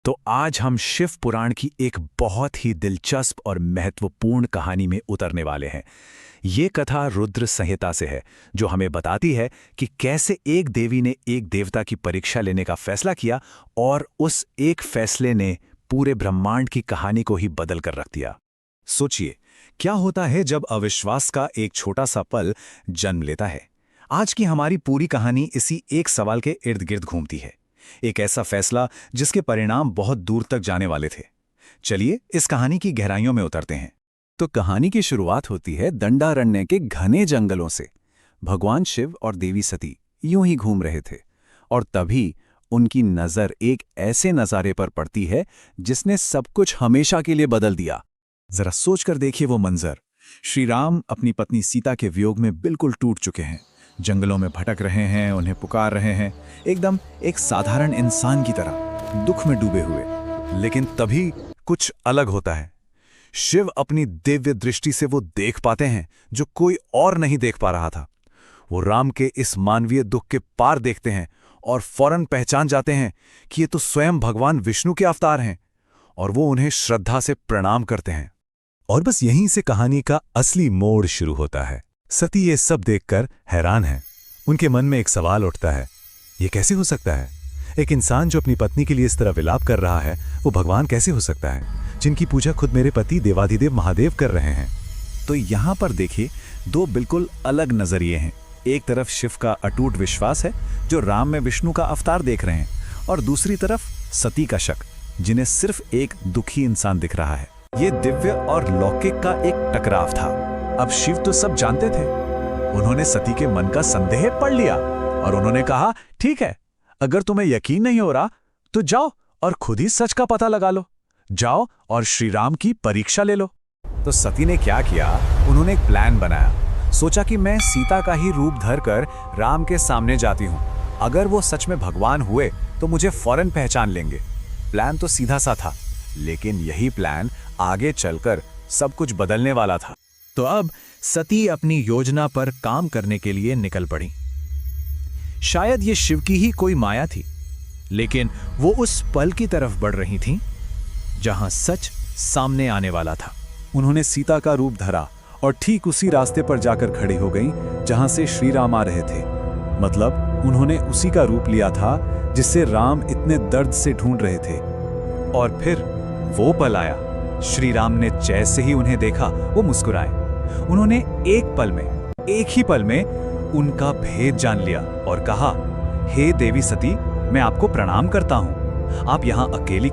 तो आज हम शिव पुराण की एक बहुत ही दिलचस्प और महत्वपूर्ण कहानी में उतरने वाले हैं। ये कथा रुद्र संहिता से है, जो हमें बताती है कि कैसे एक देवी ने एक देवता की परीक्षा लेने का फैसला किया और उस एक फैसले ने पूरे ब्रह्मांड की कहानी को ही बदल कर रख दिया। सोचिए, क्या होता है जब अविश्वास का एक छोटा सा पल जन्म लेता है। आज की हमारी पूरी कहानी इसी एक सवाल के इर्द गिर्द घूमती है। एक ऐसा फैसला जिसके परिणाम बहुत दूर तक जाने वाले थे। चलिए इस कहानी की गहराइयों में उतरते हैं। तो कहानी की शुरुआत होती है दंडारण्य के घने जंगलों से। भगवान शिव और देवी सती यूं ही घूम रहे थे और तभी उनकी नजर एक ऐसे नजारे पर पड़ती है जिसने सब कुछ हमेशा के लिए बदल दिया। जरा सोचकर देखिए वो मंजर। श्री राम अपनी पत्नी सीता के वियोग में बिल्कुल टूट चुके हैं, जंगलों में भटक रहे हैं, उन्हें पुकार रहे हैं, एकदम एक साधारण इंसान की तरह दुख में डूबे हुए। लेकिन तभी कुछ अलग होता है। शिव अपनी दिव्य दृष्टि से वो देख पाते हैं जो कोई और नहीं देख पा रहा था। वो राम के इस मानवीय दुख के पार देखते हैं और फौरन पहचान जाते हैं कि ये तो स्वयं भगवान विष्णु के अवतार हैं, और वो उन्हें श्रद्धा से प्रणाम करते हैं। और बस यहीं से कहानी का असली मोड़ शुरू होता है। सती ये सब देखकर हैरान है। उनके मन में एक सवाल उठता है, ये कैसे हो सकता है? एक इंसान जो अपनी पत्नी के लिए इस तरह विलाप कर रहा है, वो भगवान कैसे हो सकता है, जिनकी पूजा खुद मेरे पति देवाधिदेव महादेव कर रहे हैं? तो यहां पर देखिए, दो बिल्कुल अलग नजरिए हैं। एक तरफ शिव का अटूट विश्वास है, जो राम में विष्णु का अवतार देख रहे हैं, और दूसरी तरफ सती का शक, जिन्हें सिर्फ एक दुखी इंसान दिख रहा है। ये दिव्य और लौकिक का एक टकराव था। अब शिव तो सब जानते थे। उन्होंने सती के मन का संदेह पढ़ लिया और उन्होंने कहा, ठीक है, अगर तुम्हें यकीन नहीं हो रहा तो जाओ और खुद ही सच का पता लगा लो। जाओ और श्री राम की परीक्षा ले लो। तो सती ने क्या किया, उन्होंने एक प्लान बनाया। सोचा कि मैं सीता का ही रूप धरकर राम के सामने जाती हूं। अगर वो सच में भगवान हुए तो मुझे फौरन पहचान लेंगे। प्लान तो सीधा सा था, लेकिन यही प्लान आगे चलकर सब कुछ बदलने वाला था। तो अब सती अपनी योजना पर काम करने के लिए निकल पड़ी। शायद ये शिव की ही कोई माया थी, लेकिन वो उस पल की तरफ बढ़ रही थीं जहां सच सामने आने वाला था। उन्होंने सीता का रूप धरा और ठीक उसी रास्ते पर जाकर खड़ी हो गईं जहां से श्री राम आ रहे थे। मतलब उन्होंने उसी का रूप लिया था जिससे राम इतने दर्द से ढूंढ रहे थे। और फिर वो पल आया। श्री राम ने जैसे ही उन्हें देखा, वो मुस्कुराए। उन्होंने एक ही पल में उनका भेद जान लिया और कहा, हे देवी सती, मैं आपको प्रणाम करता हूं। आप यहां अकेली क्यों